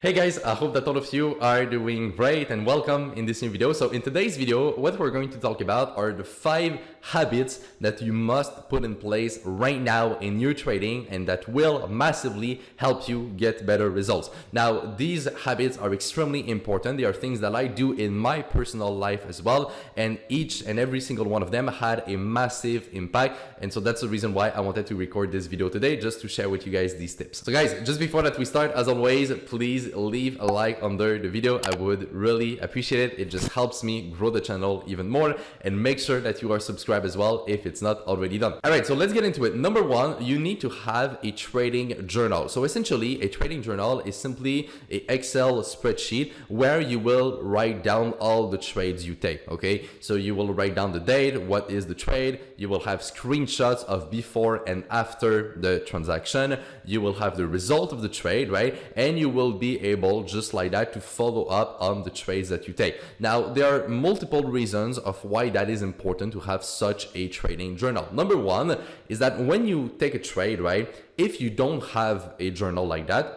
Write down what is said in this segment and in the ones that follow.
Hey guys, I hope that all of you are doing great and welcome in this new video. So in today's video, what we're going to talk about are the 5 habits that you must put in place right now in your trading and that will massively help you get better results. Now, these habits are extremely important. They are things that I do in my personal life as well, and each and every single one of them had a massive impact. And so that's the reason why I wanted to record this video today, just to share with you guys these tips. So guys, just before that we start, as always, please leave a like under the video. I would really appreciate it. It just helps me grow the channel even more, and make sure that you are subscribed as well if it's not already done. All right, so let's get into it. Number one, you need to have a trading journal. So essentially, a trading journal is simply an Excel spreadsheet where you will write down all the trades you take, okay? So you will write down the date, what is the trade, you will have screenshots of before and after the transaction, you will have the result of the trade, right? And you will be able, just like that, to follow up on the trades that you take. Now, there are multiple reasons of why that is important to have such a trading journal. Number one is that when you take a trade, right, if you don't have a journal like that,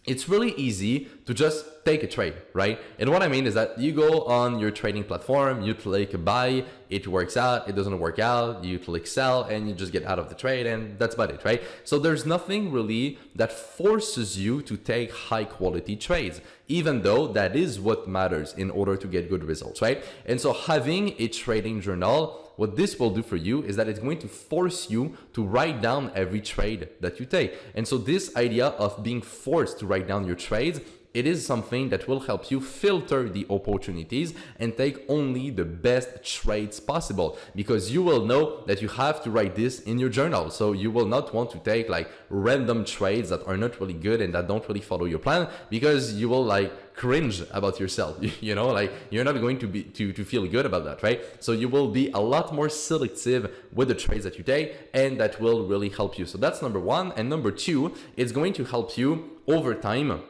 it's really easy to just take a trade, right? And what I mean is that you go on your trading platform, you click buy, it works out, it doesn't work out, you click sell, and you just get out of the trade, and that's about it, right? So there's nothing really that forces you to take high quality trades, even though that is what matters in order to get good results, right? And so having a trading journal, what this will do for you is that it's going to force you to write down every trade that you take. And so this idea of being forced to write down your trades, it is something that will help you filter the opportunities and take only the best trades possible, because you will know that you have to write this in your journal. So you will not want to take like random trades that are not really good and that don't really follow your plan, because you will like cringe about yourself. You know, like you're not going to be to feel good about that, right? So you will be a lot more selective with the trades that you take, and that will really help you. So that's number one. And number two, it's going to help you over time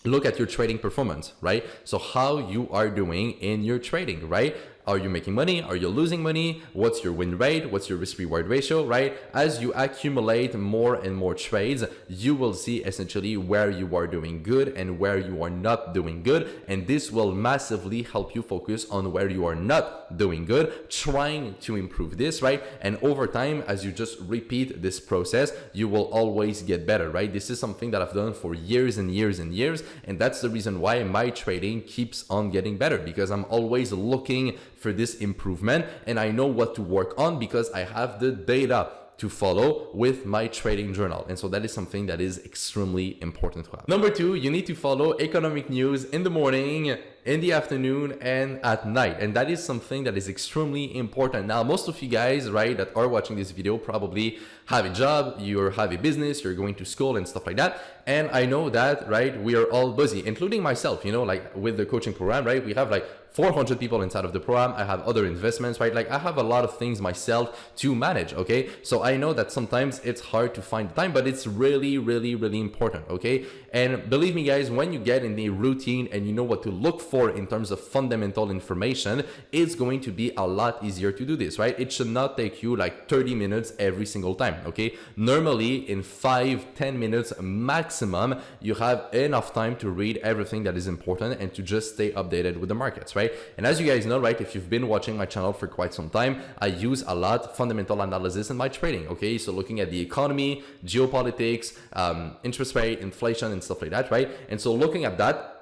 look at your trading performance, right? So how you are doing in your trading, right? Are you making money? Are you losing money? What's your win rate? What's your risk reward ratio, right? As you accumulate more and more trades, you will see essentially where you are doing good and where you are not doing good. And this will massively help you focus on where you are not doing good, trying to improve this, right? And over time, as you just repeat this process, you will always get better, right? This is something that I've done for years and years and years. And that's the reason why my trading keeps on getting better, because I'm always looking for this improvement, and I know what to work on because I have the data to follow with my trading journal. And so that is something that is extremely important to have. Number two, you need to follow economic news in the morning, in the afternoon, and at night. And that is something that is extremely important. Now, most of you guys, right, that are watching this video probably have a job, you have a business, you're going to school and stuff like that. And I know that, right, we are all busy, including myself, you know, like with the coaching program, right? We have like 400 people inside of the program. I have other investments, right? Like I have a lot of things myself to manage, okay? So I know that sometimes it's hard to find the time, but it's really, really, really important, okay? And believe me guys, when you get in the routine and you know what to look for in terms of fundamental information, it's going to be a lot easier to do this, right? It should not take you like 30 minutes every single time, okay? Normally in 5-10 minutes maximum, you have enough time to read everything that is important and to just stay updated with the markets, right? And as you guys know, right, if you've been watching my channel for quite some time, I use a lot fundamental analysis in my trading, okay? So looking at the economy, geopolitics, interest rate, inflation, and stuff like that, right? And so looking at that,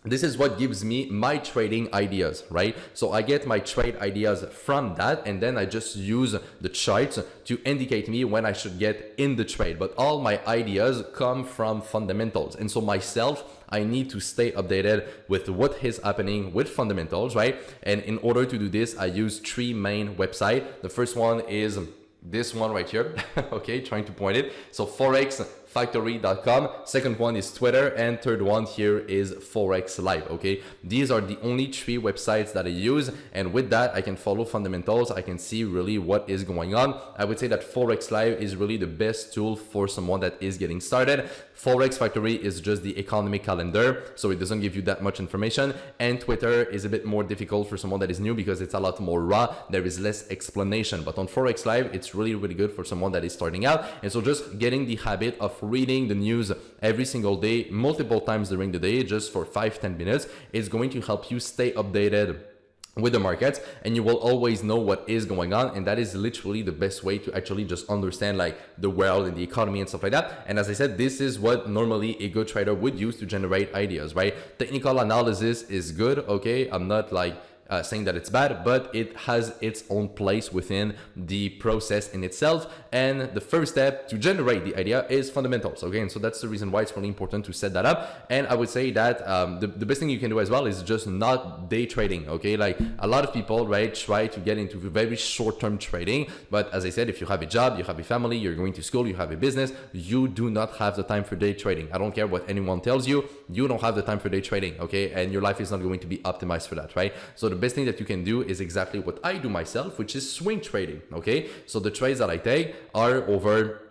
this is what gives me my trading ideas, right? So I get my trade ideas from that, and then I just use the charts to indicate me when I should get in the trade. But all my ideas come from fundamentals. And so myself, I need to stay updated with what is happening with fundamentals, right? And in order to do this, I use 3 main websites. The first one is this one right here, okay, trying to point it. So forexfactory.com. Second one is Twitter, and third one here is Forex Live, okay? These are the only 3 websites that I use, and with that I can follow fundamentals. I can see really what is going on. I would say that Forex Live is really the best tool for someone that is getting started. Forex Factory is just the economic calendar, so it doesn't give you that much information. And Twitter is a bit more difficult for someone that is new because it's a lot more raw. There is less explanation. But on Forex Live, it's really, really good for someone that is starting out. And so just getting the habit of reading the news every single day, multiple times during the day, just for 5-10 minutes, is going to help you stay updated with the markets, and you will always know what is going on. And that is literally the best way to actually just understand like the world and the economy and stuff like that. And as I said, this is what normally a good trader would use to generate ideas, right? Technical analysis is good, okay? I'm not like saying that it's bad, but it has its own place within the process in itself. And the first step to generate the idea is fundamentals, okay? And so that's the reason why it's really important to set that up. And I would say that the best thing you can do as well is just not day trading, okay? Like a lot of people, right, try to get into very short-term trading. But as I said, if you have a job, you have a family, you're going to school, you have a business, you do not have the time for day trading. I don't care what anyone tells you, you don't have the time for day trading, okay? And your life is not going to be optimized for that, right? So the best thing that you can do is exactly what I do myself, which is swing trading, okay? So the trades that I take are over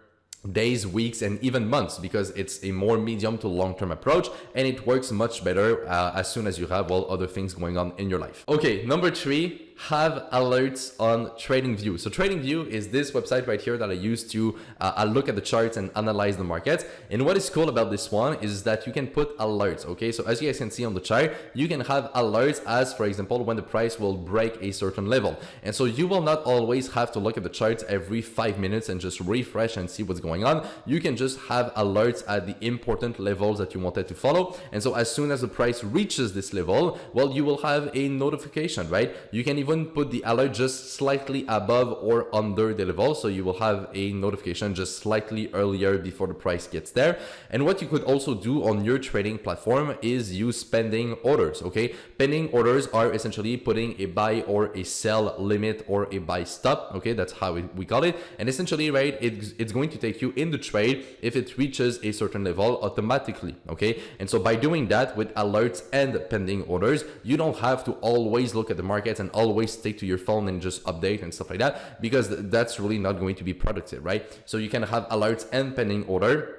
days, weeks, and even months, because it's a more medium to long-term approach, and it works much better as soon as you have other things going on in your life. Okay, number 3, have alerts on TradingView. So TradingView is this website right here that I use to look at the charts and analyze the markets. And what is cool about this one is that you can put alerts, okay? So as you guys can see on the chart, you can have alerts as, for example, when the price will break a certain level. And so you will not always have to look at the charts every 5 minutes and just refresh and see what's going on. You can just have alerts at the important levels that you wanted to follow. And so as soon as the price reaches this level, well, you will have a notification, right? You can even put the alert just slightly above or under the level, so you will have a notification just slightly earlier before the price gets there. And what you could also do on your trading platform is use pending orders, okay? Pending orders are essentially putting a buy or a sell limit or a buy stop, okay? That's how we call it. And essentially, right, it's going to take you in the trade if it reaches a certain level automatically, okay? And so by doing that with alerts and pending orders, you don't have to always look at the markets and always stick to your phone and just update and stuff like that, because that's really not going to be productive, right? So you can have alerts and pending order.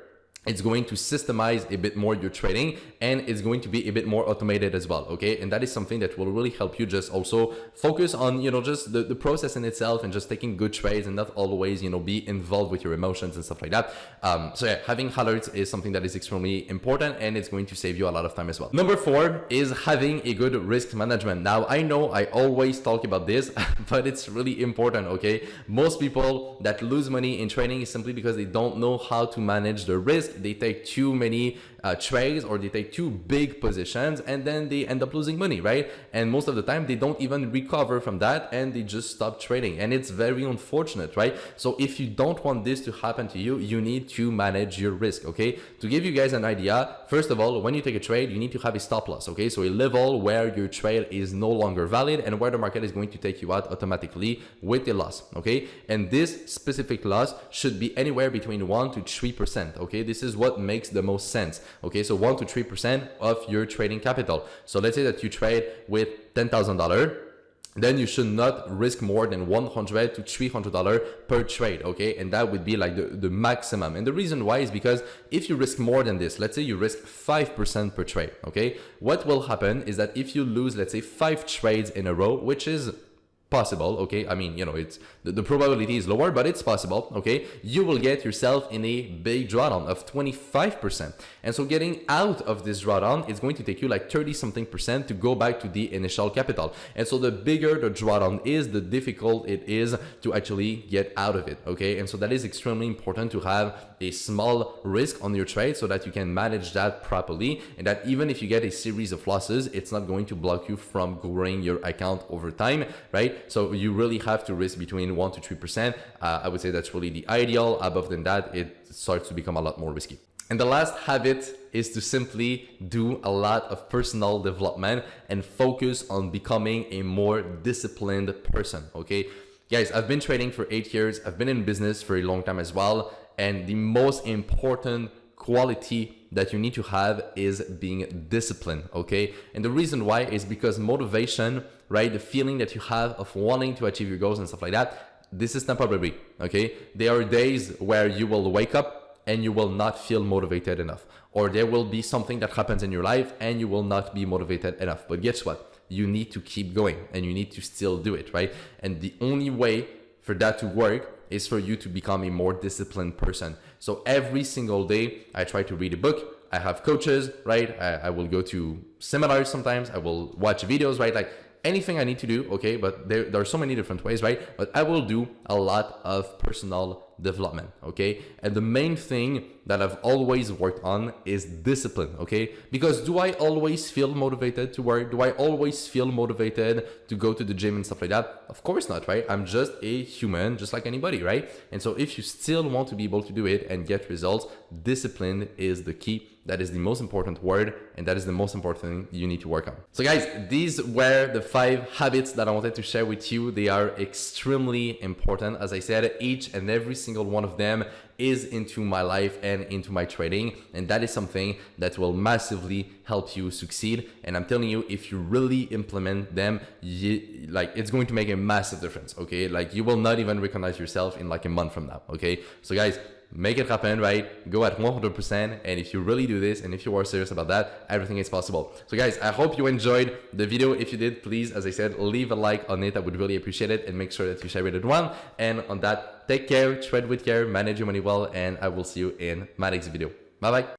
It's going to systemize a bit more your trading, and it's going to be a bit more automated as well, okay? And that is something that will really help you just also focus on, just the process in itself and just taking good trades and not always, be involved with your emotions and stuff like that. So yeah, having alerts is something that is extremely important, and it's going to save you a lot of time as well. Number 4 is having a good risk management. Now, I know I always talk about this, but it's really important, okay? Most people that lose money in trading is simply because they don't know how to manage the risk. They take too many trades, or they take too big positions, and then they end up losing money, right? And most of the time they don't even recover from that, and they just stop trading, and it's very unfortunate, right? So if you don't want this to happen to you, you need to manage your risk, okay? To give you guys an idea, first of all, when you take a trade, you need to have a stop loss, okay? So a level where your trade is no longer valid and where the market is going to take you out automatically with a loss, okay? And this specific loss should be anywhere between 1 to 3%, okay? This is what makes the most sense. Okay, so 1 to 3% of your trading capital. So let's say that you trade with $10,000, then you should not risk more than $100 to $300 per trade, okay? And that would be like the maximum. And the reason why is because if you risk more than this, let's say you risk 5% per trade, okay? What will happen is that if you lose, let's say 5 trades in a row, which is possible, okay? I mean, it's the probability is lower, but it's possible, okay? You will get yourself in a big drawdown of 25%. And so getting out of this drawdown is going to take you like 30-something% to go back to the initial capital. And so the bigger the drawdown is, the difficult it is to actually get out of it, okay? And so that is extremely important to have a small risk on your trade so that you can manage that properly, and that even if you get a series of losses, it's not going to block you from growing your account over time, right? So you really have to risk between 1 to 3%. I would say that's really the ideal. Above than that, it starts to become a lot more risky. And the last habit is to simply do a lot of personal development and focus on becoming a more disciplined person, okay? Guys, I've been trading for 8 years. I've been in business for a long time as well. And the most important quality that you need to have is being disciplined, okay? And the reason why is because motivation, right? The feeling that you have of wanting to achieve your goals and stuff like that, this is temporary, okay? There are days where you will wake up and you will not feel motivated enough, or there will be something that happens in your life and you will not be motivated enough. But guess what? You need to keep going and you need to still do it, right? And the only way for that to work is for you to become a more disciplined person. So every single day, I try to read a book. I have coaches, right? I will go to seminars sometimes. I will watch videos, right? Like anything I need to do, okay? But there are so many different ways, right? But I will do a lot of personal development, okay? And the main thing that I've always worked on is discipline, okay? Because do I always feel motivated to work? Do I always feel motivated to go to the gym and stuff like that? Of course not, right? I'm just a human, just like anybody, right? And so if you still want to be able to do it and get results, discipline is the key. That is the most important word, and that is the most important thing you need to work on. So guys, these were the 5 habits that I wanted to share with you. They are extremely important. As I said, each and every single one of them is into my life and into my trading, and that is something that will massively help you succeed. And I'm telling you, if you really implement them, it's going to make a massive difference, okay? Like you will not even recognize yourself in like a month from now, okay? So guys, make it happen, right? Go at 100%. And if you really do this, and if you are serious about that, everything is possible. So guys, I hope you enjoyed the video. If you did, please, as I said, leave a like on it. I would really appreciate it, and make sure that you share it with one. And on that, take care, trade with care, manage your money well, and I will see you in my next video. Bye bye.